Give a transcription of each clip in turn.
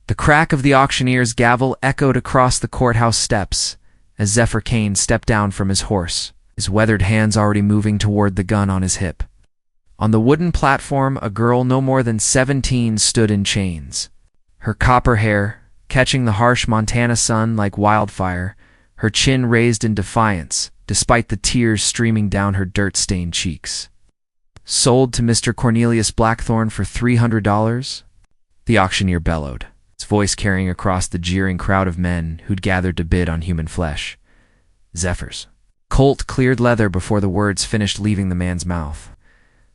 The crack of the auctioneer's gavel echoed across the courthouse steps as Zephyr Kane stepped down from his horse, his weathered hands already moving toward the gun on his hip. On the wooden platform, a girl no more than 17 stood in chains. Her copper hair, catching the harsh Montana sun like wildfire, her chin raised in defiance, despite the tears streaming down her dirt-stained cheeks. "Sold to Mr. Cornelius Blackthorne for $300? The auctioneer bellowed, its voice carrying across the jeering crowd of men who'd gathered to bid on human flesh. Zephyr's Colt cleared leather before the words finished leaving the man's mouth.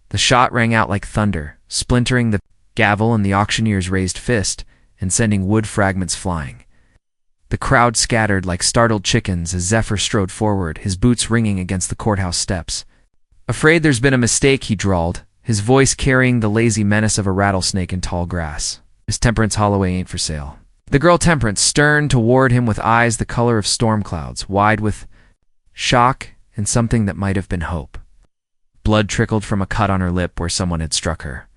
The shot rang out like thunder, splintering the gavel in the auctioneer's raised fist and sending wood fragments flying. The crowd scattered like startled chickens as Zephyr strode forward, his boots ringing against the courthouse steps. "Afraid there's been a mistake," he drawled, his voice carrying the lazy menace of a rattlesnake in tall grass. "Miss Temperance Holloway ain't for sale." The girl Temperance turned toward him with eyes the color of storm clouds, wide with shock and something that might have been hope. Blood trickled from a cut on her lip where someone had struck her,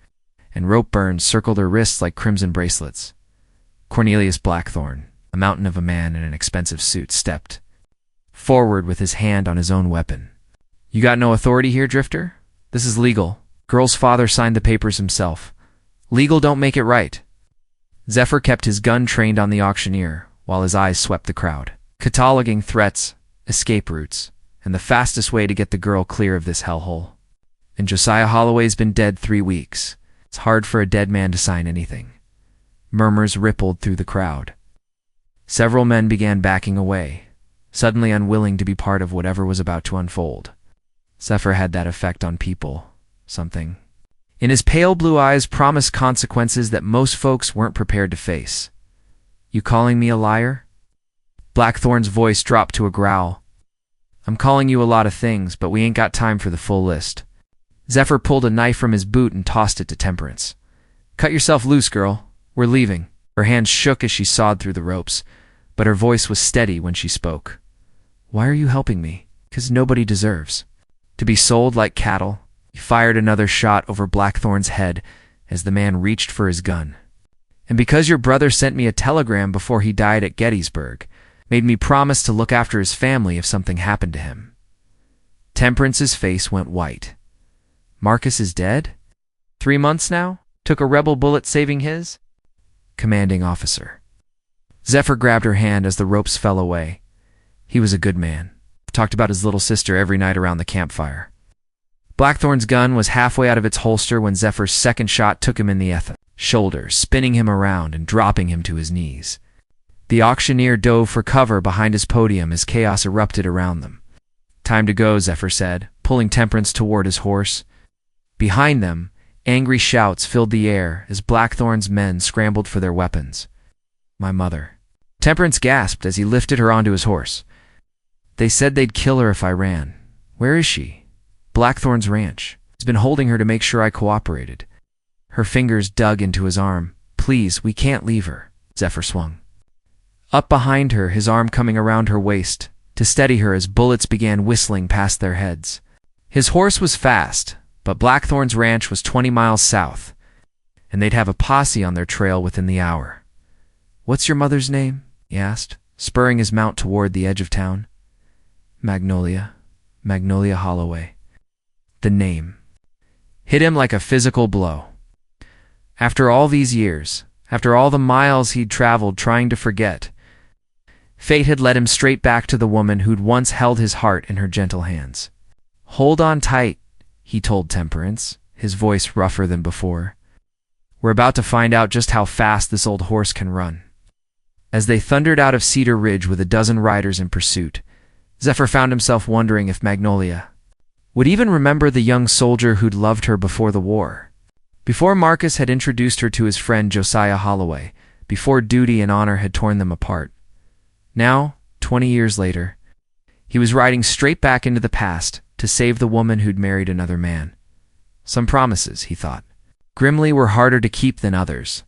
and rope burns circled her wrists like crimson bracelets. Cornelius Blackthorne, a mountain of a man in an expensive suit, stepped forward with his hand on his own weapon. "You got no authority here, Drifter? This is legal. Girl's father signed the papers himself. Legal don't make it right." Zephyr kept his gun trained on the auctioneer while his eyes swept the crowd, cataloging threats, escape routes, and the fastest way to get the girl clear of this hellhole. "And Josiah Holloway's been dead 3 weeks. It's hard for a dead man to sign anything." Murmurs rippled through the crowd. Several men began backing away, suddenly unwilling to be part of whatever was about to unfold. Zephyr had that effect on people. Something in his pale blue eyes promised consequences that most folks weren't prepared to face. "You calling me a liar?" Blackthorne's voice dropped to a growl. "I'm calling you a lot of things, but we ain't got time for the full list." Zephyr pulled a knife from his boot and tossed it to Temperance. "Cut yourself loose, girl. We're leaving." Her hands shook as she sawed through the ropes, but her voice was steady when she spoke. "Why are you helping me? 'Cause nobody deserves to be sold like cattle." He fired another shot over Blackthorne's head as the man reached for his gun. "And because your brother sent me a telegram before he died at Gettysburg, made me promise to look after his family if something happened to him." Temperance's face went white. "Marcus is dead? 3 months now? Took a rebel bullet saving his?" "Commanding officer." Zephyr grabbed her hand as the ropes fell away. "He was a good man. Talked about his little sister every night around the campfire." Blackthorne's gun was halfway out of its holster when Zephyr's second shot took him in the shoulder, spinning him around and dropping him to his knees. The auctioneer dove for cover behind his podium as chaos erupted around them. "Time to go," Zephyr said, pulling Temperance toward his horse. Behind them, angry shouts filled the air as Blackthorne's men scrambled for their weapons. "My mother." Temperance gasped as he lifted her onto his horse. "They said they'd kill her if I ran. Where is she?" "Blackthorne's ranch. He's been holding her to make sure I cooperated." Her fingers dug into his arm. "Please, we can't leave her." Zephyr swung up behind her, his arm coming around her waist to steady her as bullets began whistling past their heads. His horse was fast, but Blackthorne's ranch was 20 miles south, and they'd have a posse on their trail within the hour. "What's your mother's name?" he asked, spurring his mount toward the edge of town. "Magnolia. Magnolia Holloway." The name hit him like a physical blow. After all these years, after all the miles he'd traveled trying to forget, fate had led him straight back to the woman who'd once held his heart in her gentle hands. "Hold on tight," he told Temperance, his voice rougher than before. "We're about to find out just how fast this old horse can run." As they thundered out of Cedar Ridge with a dozen riders in pursuit, Zephyr found himself wondering if Magnolia would even remember the young soldier who'd loved her before the war. Before Marcus had introduced her to his friend Josiah Holloway, before duty and honor had torn them apart. Now, 20 years later, he was riding straight back into the past to save the woman who'd married another man. Some promises, he thought, grimly were harder to keep than others.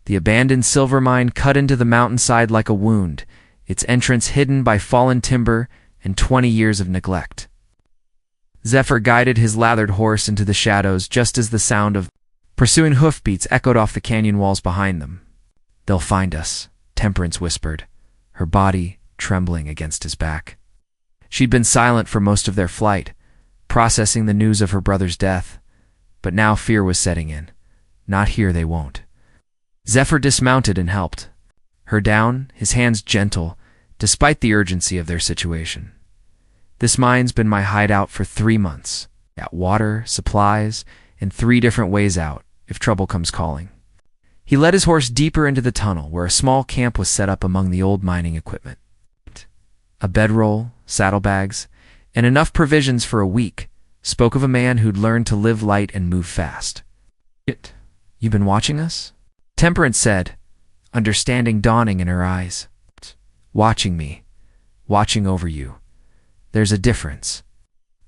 The abandoned silver mine cut into the mountainside like a wound, its entrance hidden by fallen timber and 20 years of neglect. Zephyr guided his lathered horse into the shadows just as the sound of pursuing hoofbeats echoed off the canyon walls behind them. "They'll find us," Temperance whispered, her body trembling against his back. She'd been silent for most of their flight, processing the news of her brother's death, but now fear was setting in. Not here, they won't. Zephyr dismounted and helped her down, his hands gentle, despite the urgency of their situation. "This mine's been my hideout for 3 months. Got water, supplies, and 3 different ways out, if trouble comes calling." He led his horse deeper into the tunnel, where a small camp was set up among the old mining equipment. A bedroll, saddlebags, and enough provisions for a week spoke of a man who'd learned to live light and move fast. "You've been watching us?" Temperance said, understanding dawning in her eyes. "Watching me. Watching over you. There's a difference."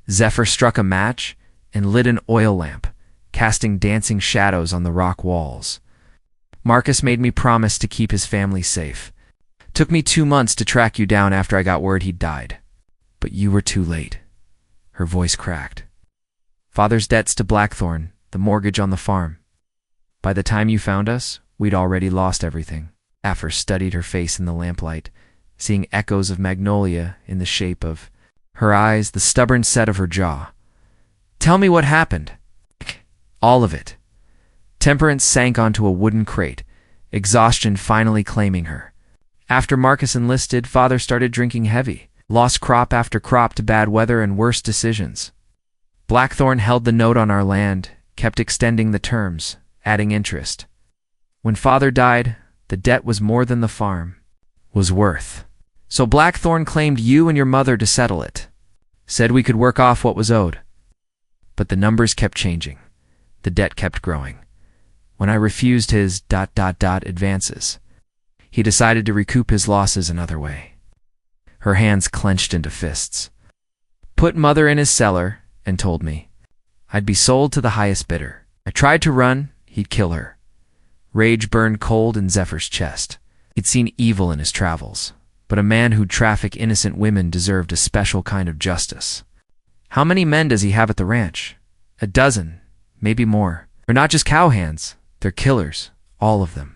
Zephyr struck a match and lit an oil lamp, casting dancing shadows on the rock walls. "Marcus made me promise to keep his family safe. Took me 2 months to track you down after I got word he'd died. But you were too late." Her voice cracked. "Father's debts to Blackthorn, the mortgage on the farm. By the time you found us, we'd already lost everything." Affer studied her face in the lamplight, seeing echoes of magnolia in the shape of her eyes, the stubborn set of her jaw. "Tell me what happened." "All of it." Temperance sank onto a wooden crate, exhaustion finally claiming her. "After Marcus enlisted, Father started drinking heavy. Lost crop after crop to bad weather and worse decisions. Blackthorn held the note on our land, kept extending the terms, adding interest. When Father died, the debt was more than the farm was worth. So Blackthorn claimed you and your mother to settle it. Said we could work off what was owed. But the numbers kept changing. The debt kept growing. When I refused his ... advances, he decided to recoup his losses another way." Her hands clenched into fists. "Put Mother in his cellar and told me I'd be sold to the highest bidder. I tried to run, he'd kill her." Rage burned cold in Zephyr's chest. He'd seen evil in his travels, but a man who'd traffic innocent women deserved a special kind of justice. "How many men does he have at the ranch?" "A dozen, maybe more. They're not just cowhands, they're killers, all of them.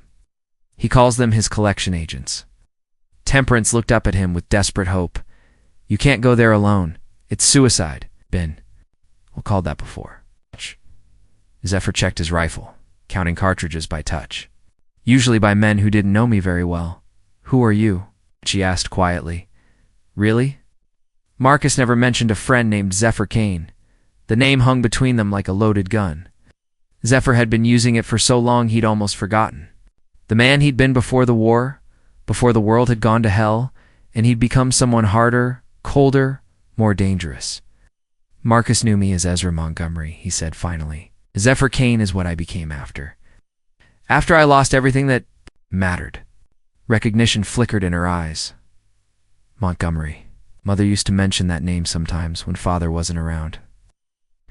He calls them his collection agents." Temperance looked up at him with desperate hope. "You can't go there alone. It's suicide." "Been. We'll call that before." Zephyr checked his rifle, counting cartridges by touch. "Usually by men who didn't know me very well." "Who are you?" she asked quietly. "Really?" Marcus never mentioned a friend named Zephyr Kane. The name hung between them like a loaded gun. Zephyr had been using it for so long he'd almost forgotten. The man he'd been before the war, before the world had gone to hell, and he'd become someone harder, colder, more dangerous. "Marcus knew me as Ezra Montgomery," he said finally. "Zephyr Kane is what I became after. After I lost everything that mattered." Recognition flickered in her eyes. "Montgomery." Mother used to mention that name sometimes when Father wasn't around.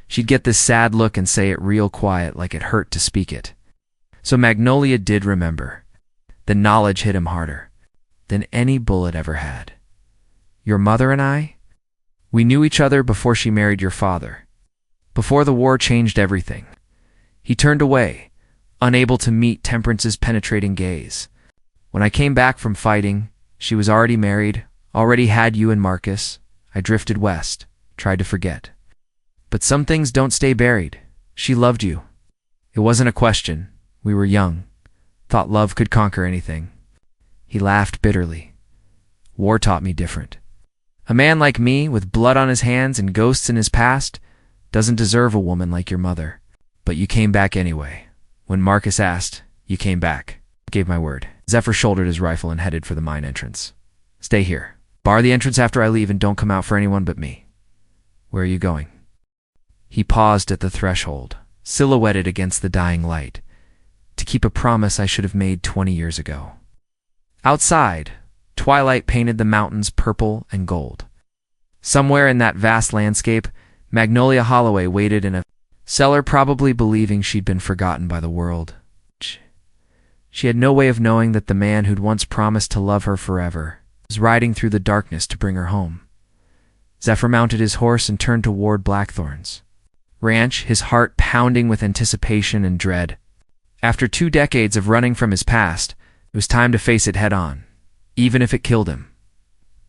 She'd get this sad look and say it real quiet, like it hurt to speak it. So Magnolia did remember. The knowledge hit him harder than any bullet ever had. "Your mother and I? We knew each other before she married your father. Before the war changed everything." He turned away, unable to meet Temperance's penetrating gaze. "When I came back from fighting, she was already married, already had you and Marcus. I drifted west, tried to forget. But some things don't stay buried. She loved you. It wasn't a question. We were young. Thought love could conquer anything." He laughed bitterly. "War taught me different. A man like me, with blood on his hands and ghosts in his past, doesn't deserve a woman like your mother. But you came back anyway. When Marcus asked, you came back." "Gave my word." Zephyr shouldered his rifle and headed for the mine entrance. "Stay here. Bar the entrance after I leave and don't come out for anyone but me." "Where are you going?" He paused at the threshold, silhouetted against the dying light. "To keep a promise I should have made 20 years ago." Outside, twilight painted the mountains purple and gold. Somewhere in that vast landscape, Magnolia Holloway waited in a cellar, probably believing she'd been forgotten by the world. She had no way of knowing that the man who'd once promised to love her forever was riding through the darkness to bring her home. Zephyr mounted his horse and turned toward Blackthorn's ranch, his heart pounding with anticipation and dread. After 2 decades of running from his past, It was time to face it head on, even if it killed him.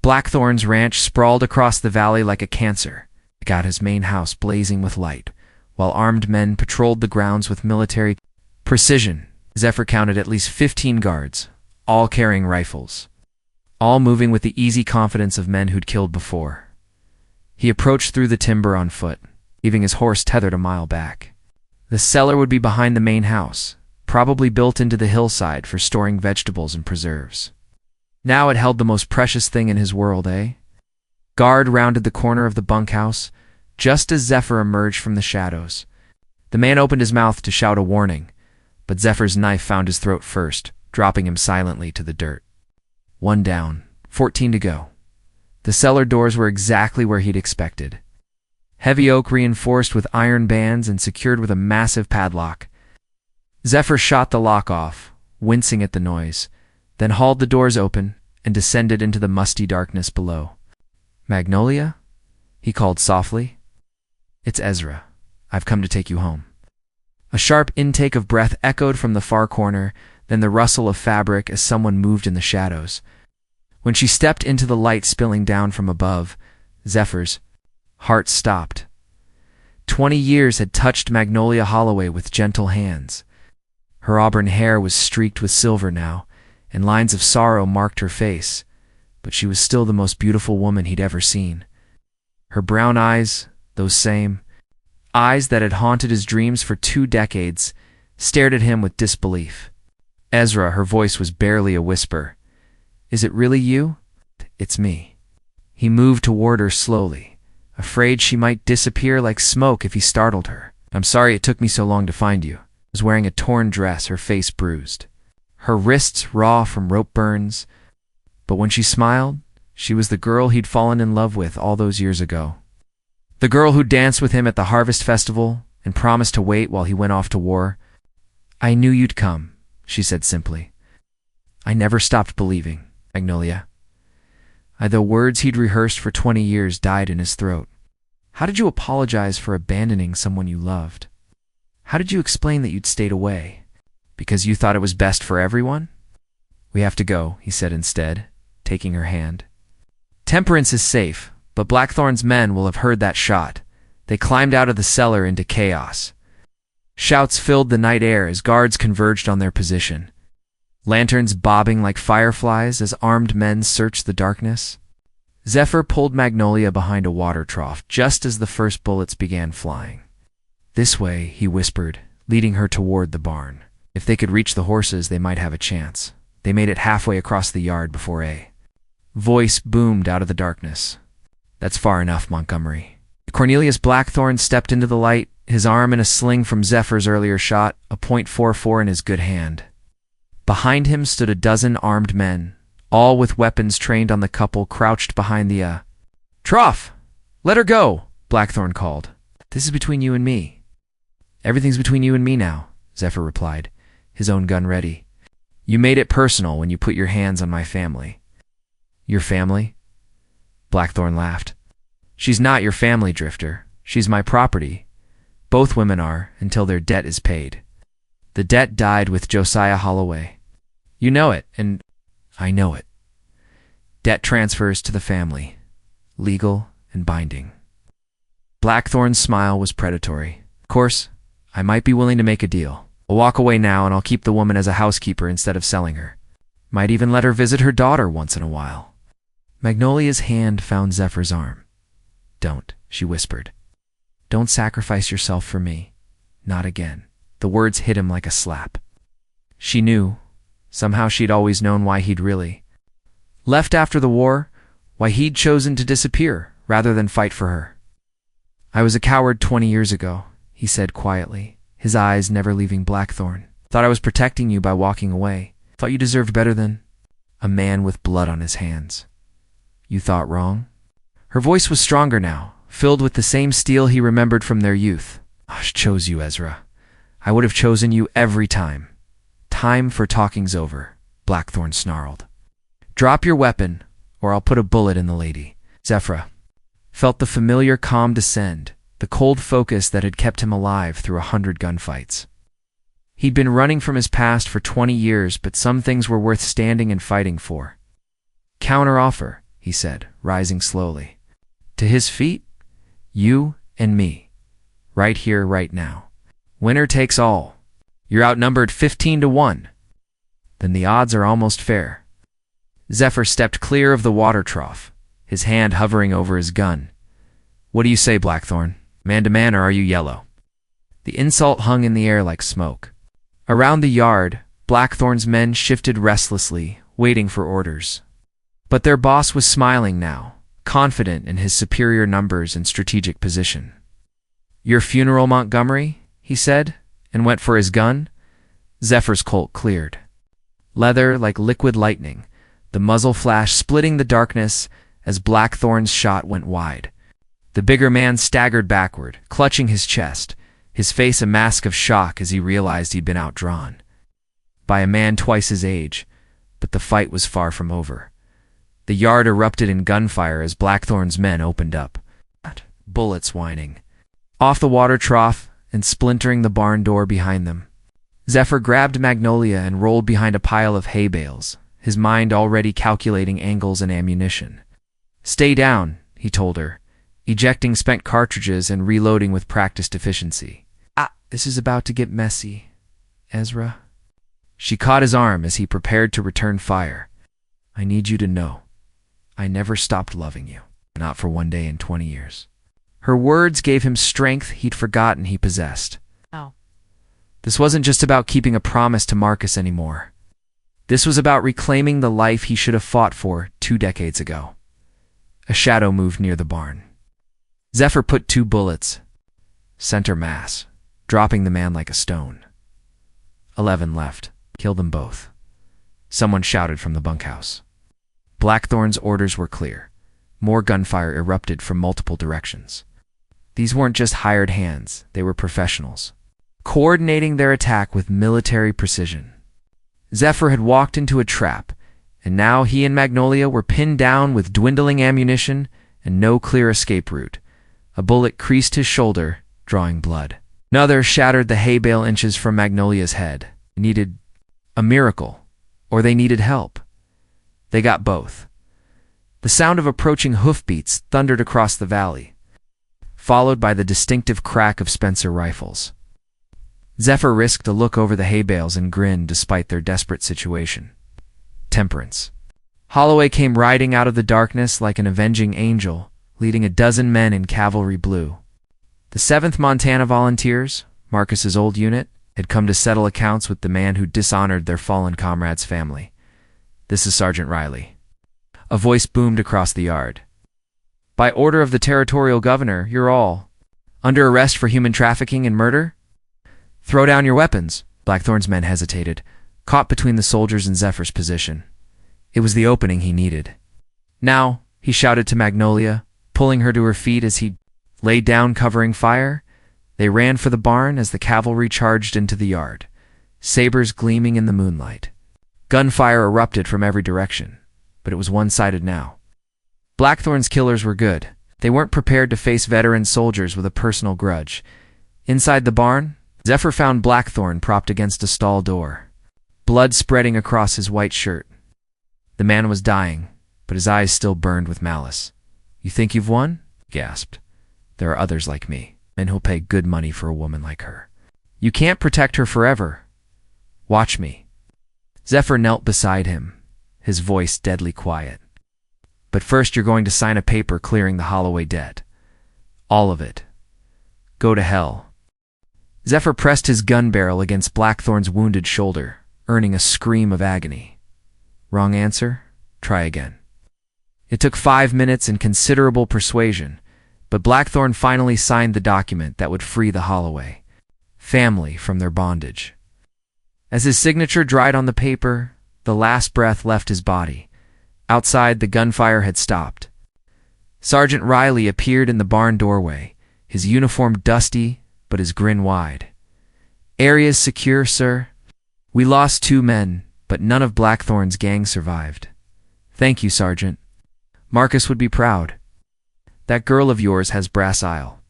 Blackthorn's ranch sprawled across the valley like a cancer, got his main house blazing with light, while armed men patrolled the grounds with military precision. Zephyr counted at least 15 guards, all carrying rifles, all moving with the easy confidence of men who'd killed before. He approached through the timber on foot, leaving his horse tethered a mile back. The cellar would be behind the main house, probably built into the hillside for storing vegetables and preserves. Now it held the most precious thing in his world, eh? Guard rounded the corner of the bunkhouse, just as Zephyr emerged from the shadows. The man opened his mouth to shout a warning, but Zephyr's knife found his throat first, dropping him silently to the dirt. 1 down, 14 to go. The cellar doors were exactly where he'd expected. Heavy oak reinforced with iron bands and secured with a massive padlock. Zephyr shot the lock off, wincing at the noise, then hauled the doors open and descended into the musty darkness below. "Magnolia?" he called softly. "It's Ezra. I've come to take you home." A sharp intake of breath echoed from the far corner, then the rustle of fabric as someone moved in the shadows. When she stepped into the light spilling down from above, Zephyr's heart stopped. 20 years had touched Magnolia Holloway with gentle hands. Her auburn hair was streaked with silver now, and lines of sorrow marked her face, but she was still the most beautiful woman he'd ever seen. Her brown eyes, those same eyes that had haunted his dreams for 2 decades, stared at him with disbelief. "Ezra," her voice was barely a whisper. "Is it really you?" "It's me." He moved toward her slowly, afraid she might disappear like smoke if he startled her. "I'm sorry it took me so long to find you." She was wearing a torn dress, her face bruised, her wrists raw from rope burns, but when she smiled, she was the girl he'd fallen in love with all those years ago. The girl who danced with him at the harvest festival and promised to wait while he went off to war. "I knew you'd come," she said simply. "I never stopped believing, Magnolia." The words he'd rehearsed for 20 years died in his throat. "How did you apologize for abandoning someone you loved? How did you explain that you'd stayed away? Because you thought it was best for everyone?" "We have to go," he said instead, taking her hand. "Temperance is safe, but Blackthorn's men will have heard that shot." They climbed out of the cellar into chaos. Shouts filled the night air as guards converged on their position, lanterns bobbing like fireflies as armed men searched the darkness. Zephyr pulled Magnolia behind a water trough just as the first bullets began flying. "This way," he whispered, leading her toward the barn. If they could reach the horses, they might have a chance. They made it halfway across the yard before a voice boomed out of the darkness. "That's far enough, Montgomery." Cornelius Blackthorn stepped into the light, his arm in a sling from Zephyr's earlier shot, a .44 in his good hand. Behind him stood a dozen armed men, all with weapons trained on the couple crouched behind the trough. "Let her go," Blackthorn called. "This is between you and me." "Everything's between you and me now," Zephyr replied, his own gun ready. "You made it personal when you put your hands on my family." "Your family?" Blackthorn laughed. "She's not your family, Drifter. She's my property. Both women are, until their debt is paid. The debt died with Josiah Holloway. You know it, and I know it. Debt transfers to the family, legal and binding." Blackthorn's smile was predatory. "Of course, I might be willing to make a deal. I'll walk away now and I'll keep the woman as a housekeeper instead of selling her. Might even let her visit her daughter once in a while." Magnolia's hand found Zephyr's arm. "Don't," she whispered. "Don't sacrifice yourself for me. Not again." The words hit him like a slap. She knew. Somehow she'd always known why he'd really left after the war, why he'd chosen to disappear rather than fight for her. "I was a coward 20 years ago," he said quietly, his eyes never leaving Blackthorn. "Thought I was protecting you by walking away. Thought you deserved better than a man with blood on his hands. You thought wrong?" Her voice was stronger now, filled with the same steel he remembered from their youth. "I chose you, Ezra. I would have chosen you every time." "Time for talking's over," Blackthorn snarled. "Drop your weapon, or I'll put a bullet in the lady." Zephyr felt the familiar calm descend, the cold focus that had kept him alive through 100 gunfights. He'd been running from his past for 20 years, but some things were worth standing and fighting for. "Counteroffer," he said, rising slowly. To his feet, "You and me. Right here, right now. Winner takes all. You're outnumbered 15-1. Then the odds are almost fair." Zephyr stepped clear of the water trough, his hand hovering over his gun. "What do you say, Blackthorn? Man to man, or are you yellow?" The insult hung in the air like smoke. Around the yard, Blackthorn's men shifted restlessly, waiting for orders. But their boss was smiling now, confident in his superior numbers and strategic position. "Your funeral, Montgomery?" he said, and went for his gun. Zephyr's Colt cleared. Leather like liquid lightning, the muzzle flash splitting the darkness as Blackthorn's shot went wide. The bigger man staggered backward, clutching his chest, his face a mask of shock as he realized he'd been outdrawn. By a man twice his age, but the fight was far from over. The yard erupted in gunfire as Blackthorn's men opened up, bullets whining off the water trough and splintering the barn door behind them. Zephyr grabbed Magnolia and rolled behind a pile of hay bales, his mind already calculating angles and ammunition. "Stay down," he told her, ejecting spent cartridges and reloading with practiced efficiency. "This is about to get messy, Ezra." She caught his arm as he prepared to return fire. "I need you to know, I never stopped loving you, not for one day in 20 years. Her words gave him strength he'd forgotten he possessed. Oh. This wasn't just about keeping a promise to Marcus anymore. This was about reclaiming the life he should have fought for 2 decades ago. A shadow moved near the barn. Zephyr put 2 bullets, center mass, dropping the man like a stone. 11 left. Kill them both. Someone shouted from the bunkhouse. Blackthorn's orders were clear. More gunfire erupted from multiple directions. These weren't just hired hands, they were professionals, coordinating their attack with military precision. Zephyr had walked into a trap, and now he and Magnolia were pinned down with dwindling ammunition and no clear escape route. A bullet creased his shoulder, drawing blood. Another shattered the hay bale inches from Magnolia's head. They needed a miracle, or they needed help. They got both. The sound of approaching hoofbeats thundered across the valley, followed by the distinctive crack of Spencer rifles. Zephyr risked a look over the hay bales and grinned despite their desperate situation. Temperance. Holloway came riding out of the darkness like an avenging angel, leading a dozen men in cavalry blue. The 7th Montana Volunteers, Marcus's old unit, had come to settle accounts with the man who dishonored their fallen comrade's family. "This is Sergeant Riley." A voice boomed across the yard. "By order of the territorial governor, you're all under arrest for human trafficking and murder? Throw down your weapons." Blackthorn's men hesitated, caught between the soldiers and Zephyr's position. It was the opening he needed. "Now," he shouted to Magnolia, pulling her to her feet as he laid down covering fire. They ran for the barn as the cavalry charged into the yard, sabers gleaming in the moonlight. Gunfire erupted from every direction, but it was one-sided now. Blackthorn's killers were good. They weren't prepared to face veteran soldiers with a personal grudge. Inside the barn, Zephyr found Blackthorn propped against a stall door, blood spreading across his white shirt. The man was dying, but his eyes still burned with malice. "You think you've won?" he gasped. "There are others like me, men who'll pay good money for a woman like her. You can't protect her forever. Watch me." Zephyr knelt beside him, his voice deadly quiet. "But first you're going to sign a paper clearing the Holloway debt. All of it. Go to hell." Zephyr pressed his gun barrel against Blackthorn's wounded shoulder, earning a scream of agony. "Wrong answer? Try again." It took 5 minutes and considerable persuasion, but Blackthorn finally signed the document that would free the Holloway family from their bondage. As his signature dried on the paper, the last breath left his body. Outside, the gunfire had stopped. Sergeant Riley appeared in the barn doorway, his uniform dusty, but his grin wide. "Area's secure, sir. We lost 2 men, but none of Blackthorn's gang survived. Thank you, Sergeant. Marcus would be proud. That girl of yours has brass isle.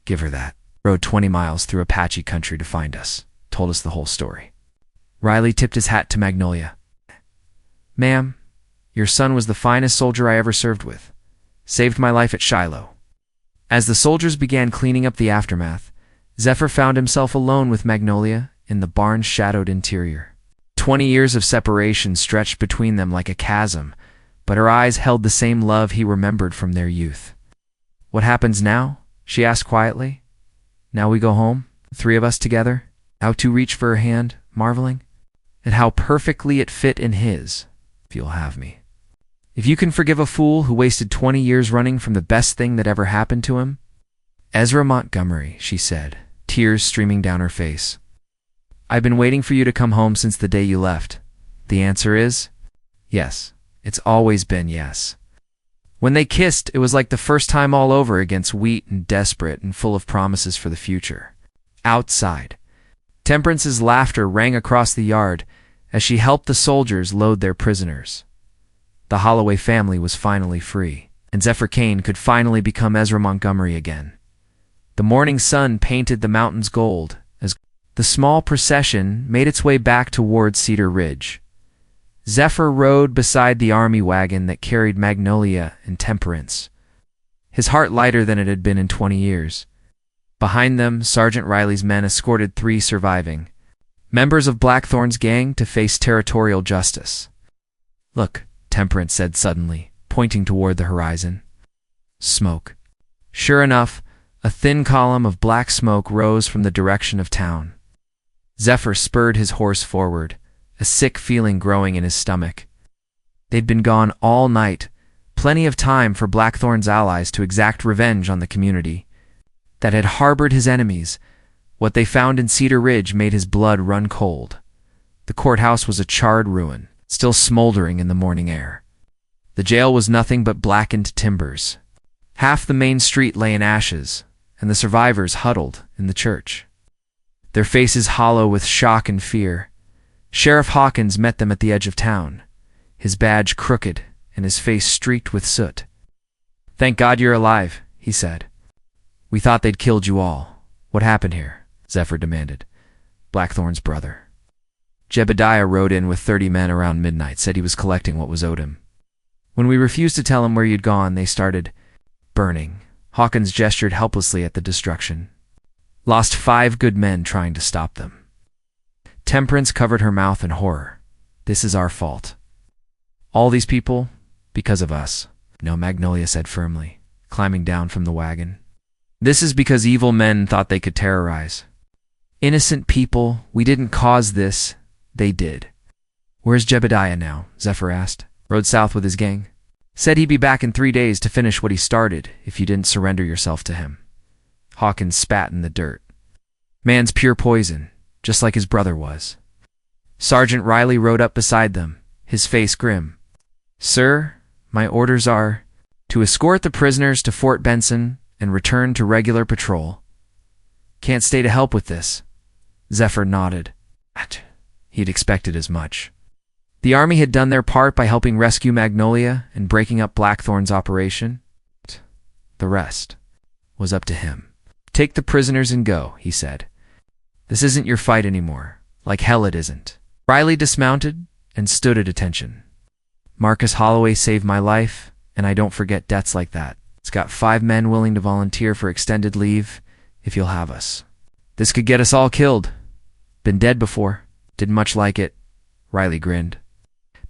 Give her that. Rode 20 miles through Apache country to find us. told us the whole story. Riley tipped his hat to Magnolia. "Ma'am, your son was the finest soldier I ever served with. Saved my life at Shiloh." As the soldiers began cleaning up the aftermath, Zephyr found himself alone with Magnolia in the barn's shadowed interior. 20 years of separation stretched between them like a chasm, but her eyes held the same love he remembered from their youth. "What happens now?" she asked quietly. "Now we go home, the three of us together?" Autu reached for her hand, marveling at how perfectly it fit in his. "If you'll have me. If you can forgive a fool who wasted 20 years running from the best thing that ever happened to him." "Ezra Montgomery," she said, tears streaming down her face. "I've been waiting for you to come home since the day you left. The answer is yes. It's always been yes." When they kissed, it was like the first time all over again, sweet and desperate and full of promises for the future. Outside, Temperance's laughter rang across the yard as she helped the soldiers load their prisoners. The Holloway family was finally free, and Zephyr Kane could finally become Ezra Montgomery again. The morning sun painted the mountains gold as the small procession made its way back toward Cedar Ridge. Zephyr rode beside the army wagon that carried Magnolia and Temperance, his heart lighter than it had been in 20 years. Behind them, Sergeant Riley's men escorted 3 surviving members of Blackthorn's gang to face territorial justice. "Look," Temperance said suddenly, pointing toward the horizon. Smoke. Sure enough, a thin column of black smoke rose from the direction of town. Zephyr spurred his horse forward, a sick feeling growing in his stomach. They'd been gone all night, plenty of time for Blackthorn's allies to exact revenge on the community that had harbored his enemies. What they found in Cedar Ridge made his blood run cold. The courthouse was a charred ruin, still smoldering in the morning air. The jail was nothing but blackened timbers. Half the main street lay in ashes, and the survivors huddled in the church, their faces hollow with shock and fear. Sheriff Hawkins met them at the edge of town, his badge crooked and his face streaked with soot. "Thank God you're alive," he said. "We thought they'd killed you all." "What happened here?" Zephyr demanded. "Blackthorn's brother. Jebediah rode in with 30 men around midnight, said he was collecting what was owed him. When we refused to tell him where you'd gone, they started burning." Hawkins gestured helplessly at the destruction. "Lost 5 good men trying to stop them." Temperance covered her mouth in horror. "This is our fault. All these people, because of us." "No," Magnolia said firmly, climbing down from the wagon. "This is because evil men thought they could terrorize innocent people. We didn't cause this. They did." "Where's Jebediah now?" Zephyr asked. "Rode south with his gang. Said he'd be back in 3 days to finish what he started if you didn't surrender yourself to him." Hawkins spat in the dirt. "Man's pure poison, just like his brother was." Sergeant Riley rode up beside them, his face grim. "Sir, my orders are to escort the prisoners to Fort Benson and return to regular patrol." "Can't stay to help with this." Zephyr nodded. He'd expected as much. The army had done their part by helping rescue Magnolia and breaking up Blackthorn's operation. The rest was up to him. "Take the prisoners and go," he said. "This isn't your fight anymore. Like hell it isn't." Riley dismounted and stood at attention. "Marcus Holloway saved my life, and I don't forget debts like that. It's got 5 men willing to volunteer for extended leave, if you'll have us. This could get us all killed. Been dead before. Didn't much like it." Riley grinned.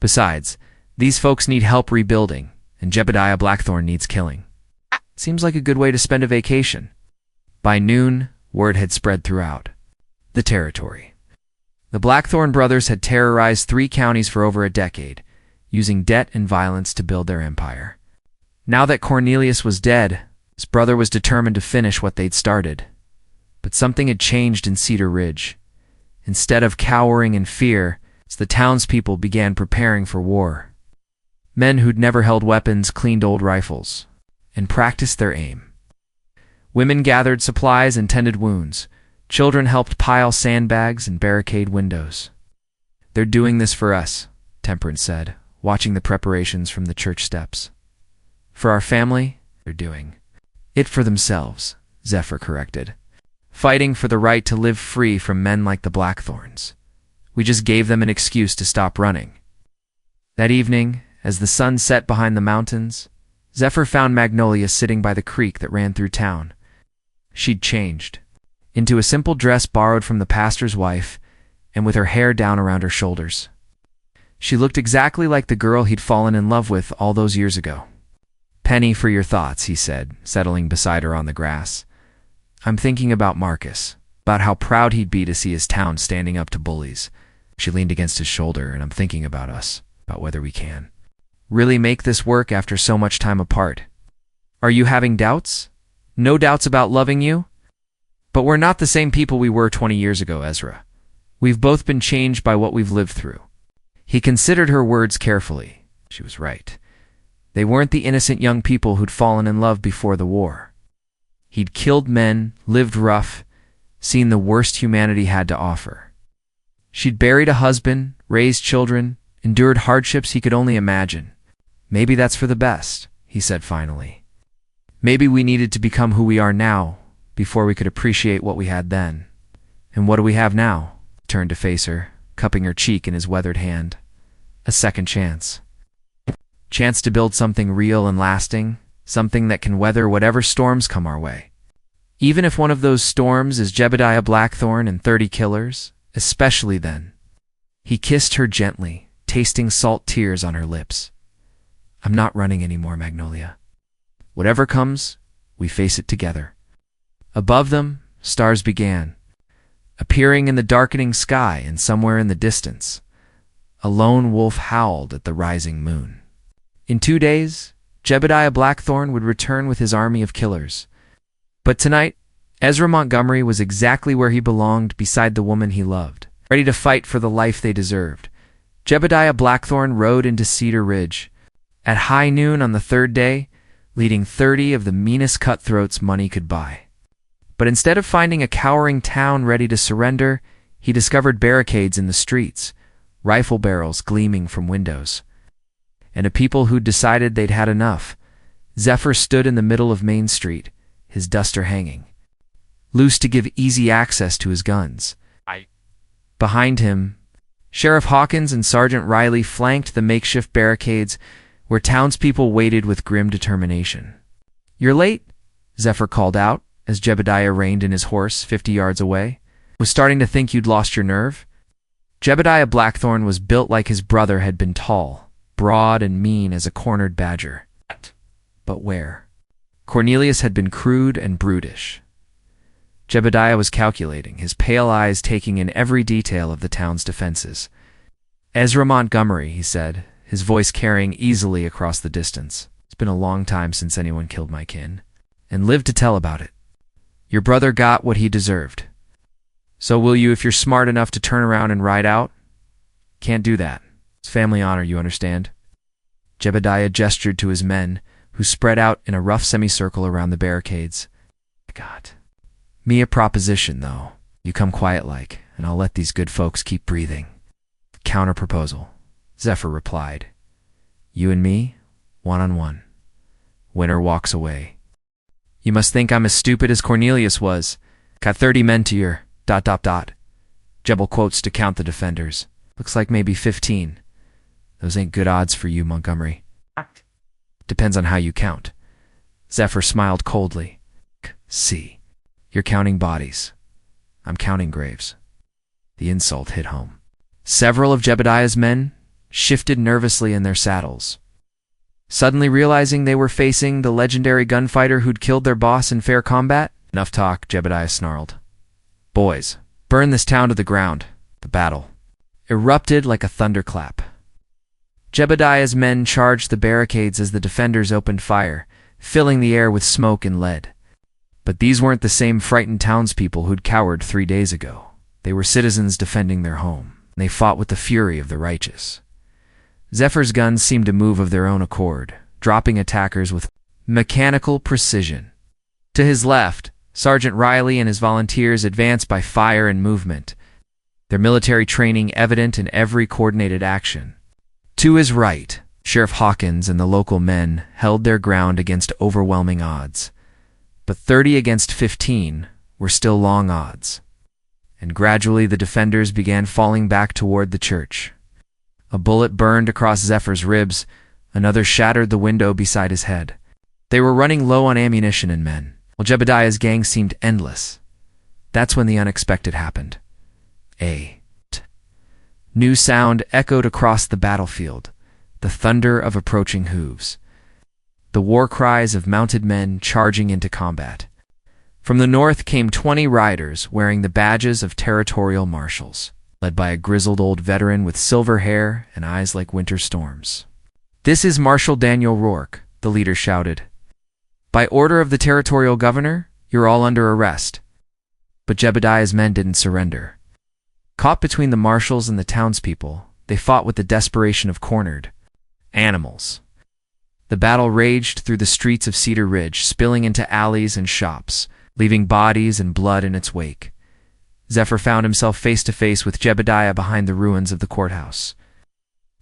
"Besides, these folks need help rebuilding, and Jebediah Blackthorn needs killing. Seems like a good way to spend a vacation." By noon, word had spread throughout the territory. The Blackthorn brothers had terrorized 3 counties for over a decade, using debt and violence to build their empire. Now that Cornelius was dead, his brother was determined to finish what they'd started. But something had changed in Cedar Ridge. Instead of cowering in fear, the townspeople began preparing for war. Men who'd never held weapons cleaned old rifles and practiced their aim. Women gathered supplies and tended wounds. Children helped pile sandbags and barricade windows. "They're doing this for us," Temperance said, watching the preparations from the church steps. "For our family, they're doing it for themselves," Zephyr corrected. fighting for the right to live free from men like the Blackthorns. We just gave them an excuse to stop running. That evening, as the sun set behind the mountains, Zephyr found Magnolia sitting by the creek that ran through town. She'd changed into a simple dress borrowed from the pastor's wife, and with her hair down around her shoulders. She looked exactly like the girl he'd fallen in love with all those years ago. "Penny, for your thoughts," he said, settling beside her on the grass. "I'm thinking about Marcus, about how proud he'd be to see his town standing up to bullies." She leaned against his shoulder. "And I'm thinking about us, about whether we can really make this work after so much time apart. Are you having doubts? No doubts about loving you? But we're not the same people we were 20 years ago, Ezra. We've both been changed by what we've lived through." He considered her words carefully. She was right. They weren't the innocent young people who'd fallen in love before the war. He'd killed men, lived rough, seen the worst humanity had to offer. She'd buried a husband, raised children, endured hardships he could only imagine. "Maybe that's for the best," he said finally. "Maybe we needed to become who we are now before we could appreciate what we had then." "And what do we have now?" He turned to face her, cupping her cheek in his weathered hand. "A second chance. Chance to build something real and lasting, something that can weather whatever storms come our way. Even if one of those storms is Jebediah Blackthorn and 30 killers, especially then." He kissed her gently, tasting salt tears on her lips. "I'm not running anymore, Magnolia. Whatever comes, we face it together." Above them, stars began appearing in the darkening sky, and somewhere in the distance, a lone wolf howled at the rising moon. In 2 days, Jebediah Blackthorn would return with his army of killers. But tonight, Ezra Montgomery was exactly where he belonged, beside the woman he loved, ready to fight for the life they deserved. Jebediah Blackthorn rode into Cedar Ridge at high noon on the third day, leading 30 of the meanest cutthroats money could buy. But instead of finding a cowering town ready to surrender, he discovered barricades in the streets, rifle barrels gleaming from windows, and a people who'd decided they'd had enough. Zephyr stood in the middle of Main Street, his duster hanging loose to give easy access to his guns. Behind him, Sheriff Hawkins and Sergeant Riley flanked the makeshift barricades where townspeople waited with grim determination. "You're late," Zephyr called out as Jebediah reined in his horse 50 yards away. "Was starting to think you'd lost your nerve." Jebediah Blackthorn was built like his brother had been, tall, broad, and mean as a cornered badger. But where? Cornelius had been crude and brutish. Jebediah was calculating, his pale eyes taking in every detail of the town's defenses. "Ezra Montgomery," he said, his voice carrying easily across the distance. "It's been a long time since anyone killed my kin, and lived to tell about it. Your brother got what he deserved. So will you if you're smart enough to turn around and ride out? Can't do that. It's family honor, you understand?" Jebediah gestured to his men, who spread out in a rough semicircle around the barricades. "God. Me a proposition, though. You come quiet-like, and I'll let these good folks keep breathing." "Counter-proposal," Zephyr replied. "You and me, one-on-one. Winner walks away." "You must think I'm as stupid as Cornelius was. Got 30 men to your ... Jebel quotes to count the defenders. Looks like maybe 15. Those ain't good odds for you, Montgomery." "Depends on how you count." Zephyr smiled coldly. "See. You're counting bodies. I'm counting graves." The insult hit home. Several of Jebediah's men shifted nervously in their saddles, suddenly realizing they were facing the legendary gunfighter who'd killed their boss in fair combat. "Enough talk," Jebediah snarled. "Boys, burn this town to the ground." The battle erupted like a thunderclap. Jebediah's men charged the barricades as the defenders opened fire, filling the air with smoke and lead. But these weren't the same frightened townspeople who'd cowered 3 days ago. They were citizens defending their home. They fought with the fury of the righteous. Zephyr's guns seemed to move of their own accord, dropping attackers with mechanical precision. To his left, Sergeant Riley and his volunteers advanced by fire and movement, their military training evident in every coordinated action. To his right, Sheriff Hawkins and the local men held their ground against overwhelming odds. But 30 against 15 were still long odds. And gradually the defenders began falling back toward the church. A bullet burned across Zephyr's ribs, another shattered the window beside his head. They were running low on ammunition and men, while Jebediah's gang seemed endless. That's when the unexpected happened. A new sound echoed across the battlefield, the thunder of approaching hooves, the war cries of mounted men charging into combat. From the north came 20 riders wearing the badges of territorial marshals, led by a grizzled old veteran with silver hair and eyes like winter storms. "This is Marshal Daniel Rourke," the leader shouted. "By order of the territorial governor, you're all under arrest." But Jebediah's men didn't surrender. Caught between the marshals and the townspeople, they fought with the desperation of cornered animals. The battle raged through the streets of Cedar Ridge, spilling into alleys and shops, leaving bodies and blood in its wake. Zephyr found himself face to face with Jebediah behind the ruins of the courthouse.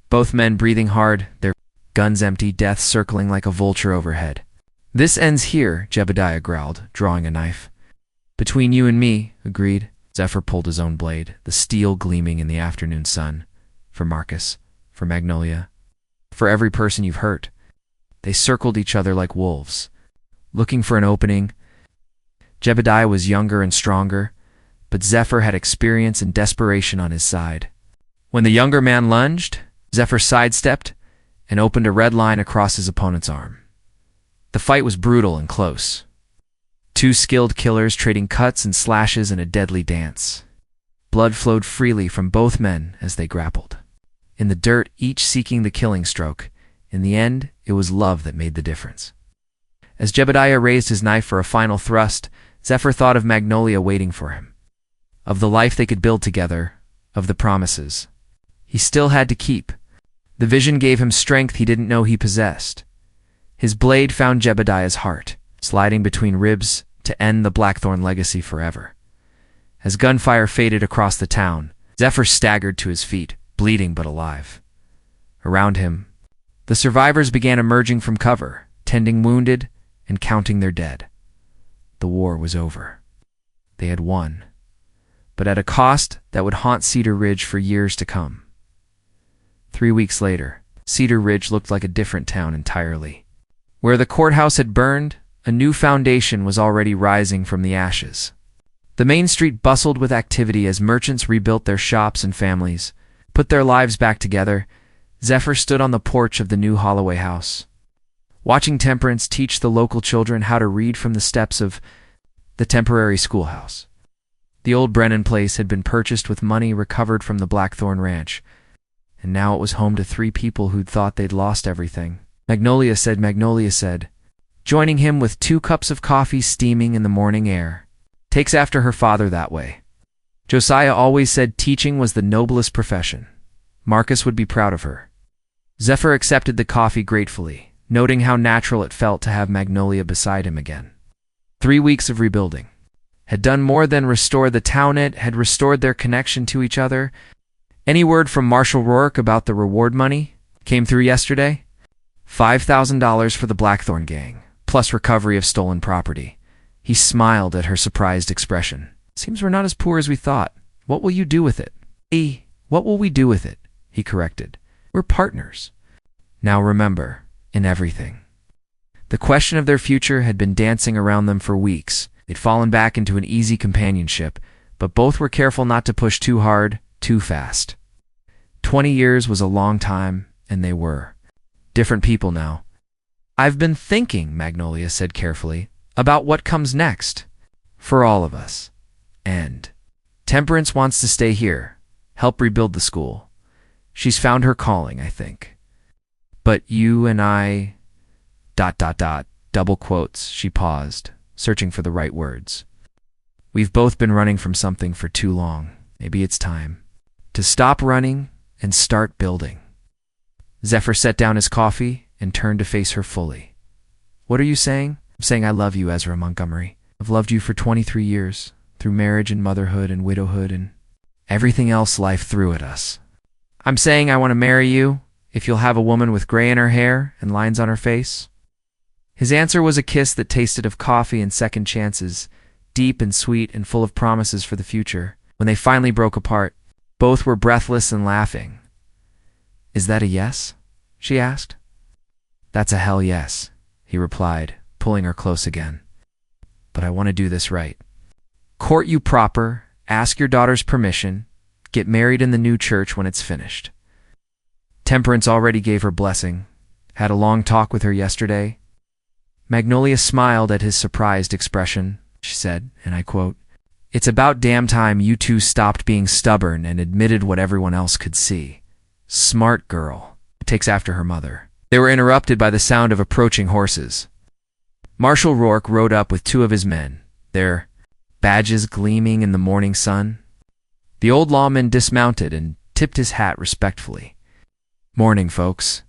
Both men breathing hard, their guns empty, death circling like a vulture overhead. "This ends here," Jebediah growled, drawing a knife. "Between you and me," agreed. Zephyr pulled his own blade, the steel gleaming in the afternoon sun. "For Marcus, for Magnolia, for every person you've hurt." They circled each other like wolves, looking for an opening. Jebediah was younger and stronger, but Zephyr had experience and desperation on his side. When the younger man lunged, Zephyr sidestepped and opened a red line across his opponent's arm. The fight was brutal and close. Two skilled killers trading cuts and slashes in a deadly dance. Blood flowed freely from both men as they grappled. In the dirt, each seeking the killing stroke. In the end, it was love that made the difference. As Jebediah raised his knife for a final thrust, Zephyr thought of Magnolia waiting for him, of the life they could build together, of the promises he still had to keep. The vision gave him strength he didn't know he possessed. His blade found Jebediah's heart, sliding between ribs to end the Blackthorn legacy forever. As gunfire faded across the town, Zephyr staggered to his feet, bleeding but alive. Around him, the survivors began emerging from cover, tending wounded and counting their dead. The war was over. They had won, but at a cost that would haunt Cedar Ridge for years to come. 3 weeks later, Cedar Ridge looked like a different town entirely. Where the courthouse had burned, a new foundation was already rising from the ashes. The main street bustled with activity as merchants rebuilt their shops and families, put their lives back together. Zephyr stood on the porch of the new Holloway house, watching Temperance teach the local children how to read from the steps of the temporary schoolhouse. The old Brennan place had been purchased with money recovered from the Blackthorn Ranch, and now it was home to 3 people who'd thought they'd lost everything. Magnolia said, joining him with 2 cups of coffee steaming in the morning air. "Takes after her father that way. Josiah always said teaching was the noblest profession. Marcus would be proud of her." Zephyr accepted the coffee gratefully, noting how natural it felt to have Magnolia beside him again. 3 weeks of rebuilding had done more than restore the town. It had restored their connection to each other. "Any word from Marshal Rourke about the reward money? Came through yesterday?" $5,000 for the Blackthorn gang, plus recovery of stolen property. He smiled at her surprised expression. "Seems we're not as poor as we thought. What will you do with it?" "What will we do with it?" he corrected. "We're partners." Now remember, in everything. The question of their future had been dancing around them for weeks. They'd fallen back into an easy companionship, but both were careful not to push too hard, too fast. 20 years was a long time, and they were different people now. "I've been thinking," Magnolia said carefully, "about what comes next. For all of us. And Temperance wants to stay here, help rebuild the school. She's found her calling, I think. But you and I... ... double quotes, she paused, searching for the right words. "We've both been running from something for too long. Maybe it's time to stop running and start building." Zephyr set down his coffee and turned to face her fully. "What are you saying?" "I'm saying I love you, Ezra Montgomery. I've loved you for 23 years, through marriage and motherhood and widowhood and everything else life threw at us. I'm saying I want to marry you, if you'll have a woman with gray in her hair and lines on her face." His answer was a kiss that tasted of coffee and second chances, deep and sweet and full of promises for the future. When they finally broke apart, both were breathless and laughing. "Is that a yes?" she asked. "That's a hell yes," he replied, pulling her close again. "But I want to do this right. Court you proper, ask your daughter's permission, get married in the new church when it's finished." Temperance already gave her blessing. Had a long talk with her yesterday. Magnolia smiled at his surprised expression. She said, and I quote, "It's about damn time you two stopped being stubborn and admitted what everyone else could see. Smart girl." Takes after her mother. They were interrupted by the sound of approaching horses. Marshal Rourke rode up with two of his men, their badges gleaming in the morning sun. The old lawman dismounted and tipped his hat respectfully. "Morning, folks.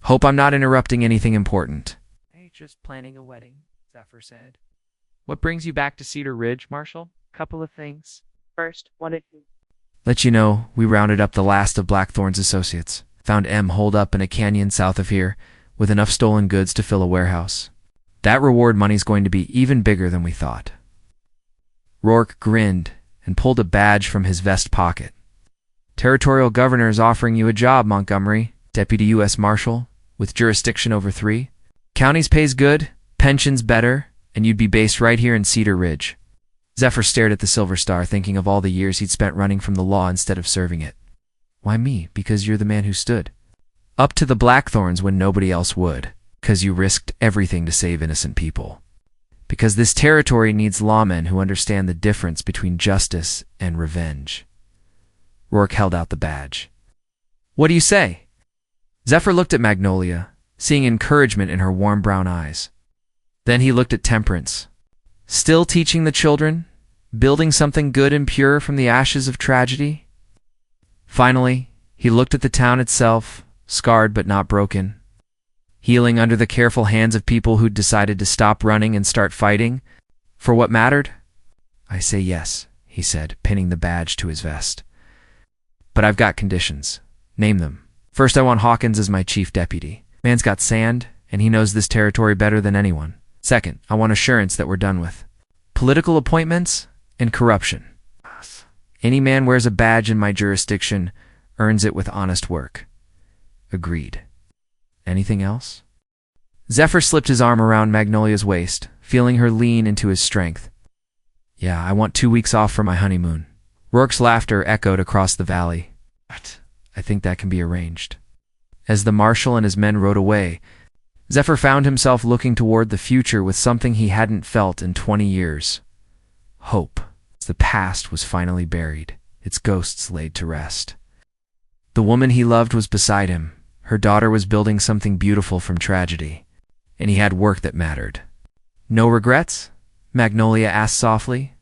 Hope I'm not interrupting anything important." "Hey, just planning a wedding," Zephyr said. "What brings you back to Cedar Ridge, Marshal?" "Couple of things. First, wanted to Let you know, we rounded up the last of Blackthorn's associates. Found M holed up in a canyon south of here, with enough stolen goods to fill a warehouse. That reward money's going to be even bigger than we thought." Rourke grinned and pulled a badge from his vest pocket. "Territorial governor is offering you a job, Montgomery, Deputy U.S. Marshal, with jurisdiction over 3. Counties pays good, pensions better, and you'd be based right here in Cedar Ridge." Zephyr stared at the Silver Star, thinking of all the years he'd spent running from the law instead of serving it. "Why me? Because you're the man who stood up to the Blackthorns when nobody else would. Because you risked everything to save innocent people. Because this territory needs lawmen who understand the difference between justice and revenge." Rourke held out the badge. "What do you say?" Zephyr looked at Magnolia, seeing encouragement in her warm brown eyes. Then he looked at Temperance. "Still teaching the children? Building something good and pure from the ashes of tragedy?" Finally, he looked at the town itself, scarred but not broken. Healing under the careful hands of people who'd decided to stop running and start fighting for what mattered? "I say yes," he said, pinning the badge to his vest. "But I've got conditions. Name them." "First, I want Hawkins as my chief deputy. Man's got sand, and he knows this territory better than anyone. Second, I want assurance that we're done with political appointments and corruption. Any man wears a badge in my jurisdiction earns it with honest work." "Agreed. Anything else?" Zephyr slipped his arm around Magnolia's waist, feeling her lean into his strength. "Yeah, I want 2 weeks off for my honeymoon." Rourke's laughter echoed across the valley. "What? I think that can be arranged." As the marshal and his men rode away, Zephyr found himself looking toward the future with something he hadn't felt in 20 years. Hope. The past was finally buried, its ghosts laid to rest. The woman he loved was beside him. Her daughter was building something beautiful from tragedy, and he had work that mattered. "No regrets?" Magnolia asked softly.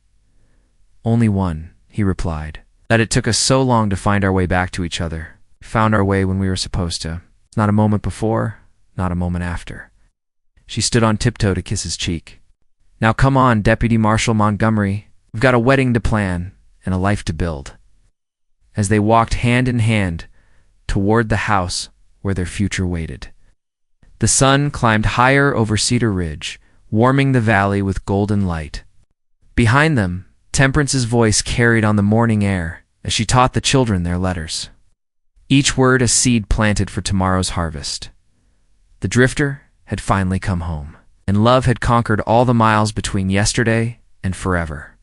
"Only one," he replied. "That it took us so long to find our way back to each other. We found our way when we were supposed to. Not a moment before, not a moment after." She stood on tiptoe to kiss his cheek. "Now come on, Deputy Marshal Montgomery. We've got a wedding to plan and a life to build." As they walked hand in hand toward the house where their future waited. The sun climbed higher over Cedar Ridge, warming the valley with golden light. Behind them, Temperance's voice carried on the morning air as she taught the children their letters. Each word a seed planted for tomorrow's harvest. The drifter had finally come home, and love had conquered all the miles between yesterday and forever.